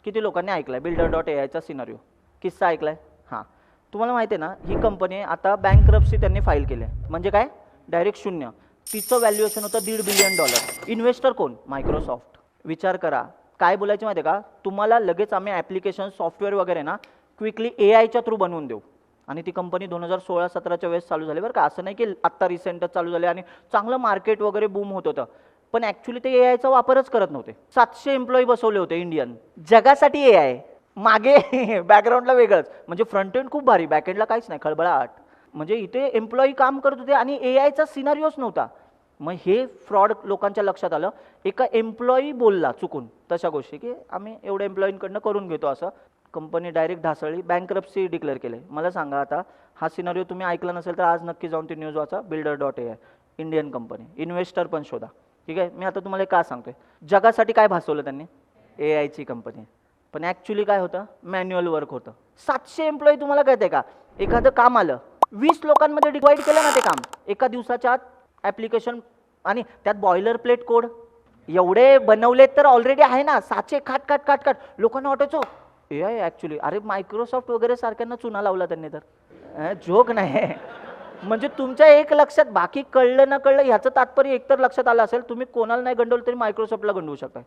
किती लोकांनी ऐकलाय Builder.ai scenario? किस्सा ऐकलाय? हां. तुम्हाला माहिती आहे ना, ही कंपनी आता बँकरप्सी त्यांनी फाईल केली आहे. म्हणजे काय? डायरेक्ट शून्य. तिचं व्हॅल्युएशन होतं $1.5 बिलियन. इन्व्हेस्टर कोण? मायक्रोसॉफ्ट. विचार करा, काय बोलायचं माहिती आहे का, तुम्हाला लगेच आम्ही ॲप्लिकेशन सॉफ्टवेअर वगैरे ना क्विकली एआयच्या थ्रू बनवून देऊ. आणि ती कंपनी 2016-17च्या वेळेस चालू झाली बरं का, असं नाही की आत्ता रिसेंटच चालू झाली आणि चांगलं मार्केट वगैरे बूम होत होतं. पण ॲक्च्युली ते एआयचा वापरच करत नव्हते. 700 एम्प्लॉई बसवले होते इंडियन. जगासाठी एआय, मागे बॅकग्राऊंडला वेगळंच. म्हणजे फ्रंट एंड खूप भारी, बॅक एंडला काहीच नाही, खळबळाट. म्हणजे इथे एम्प्लॉई काम करत होते आणि एआयचा सिनारिओच नव्हता. मग हे फ्रॉड लोकांच्या लक्षात आलं. एका एम्प्लॉई बोलला चुकून तशा गोष्टी, की आम्ही एवढ्या एम्प्लॉईंकडनं करून घेतो असं. कंपनी डायरेक्ट ढासळली, बँकरप्सी डिक्लेअर केले. मला सांगा आता, हा सिनारिओ तुम्ही ऐकला नसेल तर आज नक्की जाऊन ती न्यूज वाचा. Builder.ai, Indian company. इन्व्हेस्टर पण शोधा. ठीक आहे, मी आता तुम्हाला का सांगतोय, जगासाठी काय भासवलं त्यांनी? एआयची कंपनी. पण ॲक्च्युली काय होतं? मॅन्युअल वर्क होतं. 700 एम्प्लॉई, तुम्हाला कळतंय का? एखादं काम आलं, 20 लोकांमध्ये डिवाइड केलं ना ते काम, एका दिवसाच्या आत ॲप्लिकेशन, आणि त्यात बॉयलर प्लेट कोड एवढे बनवलेत तर ऑलरेडी आहे ना, साचे खाट खाट खाट खाट. लोकांना वाटायचं एआय ॲक्च्युली, अरे मायक्रोसॉफ्ट वगैरे सारख्यांना चुना लावला त्यांनी तर. जोक नाही. म्हणजे तुमच्या एक लक्षात, बाकी कळलं ना कळलं ह्याचं तात्पर्य एकतर लक्षात आलं असेल, तुम्ही कोणाला नाही गंडवलं तरी मायक्रोसॉफ्टला गंडवू शकता.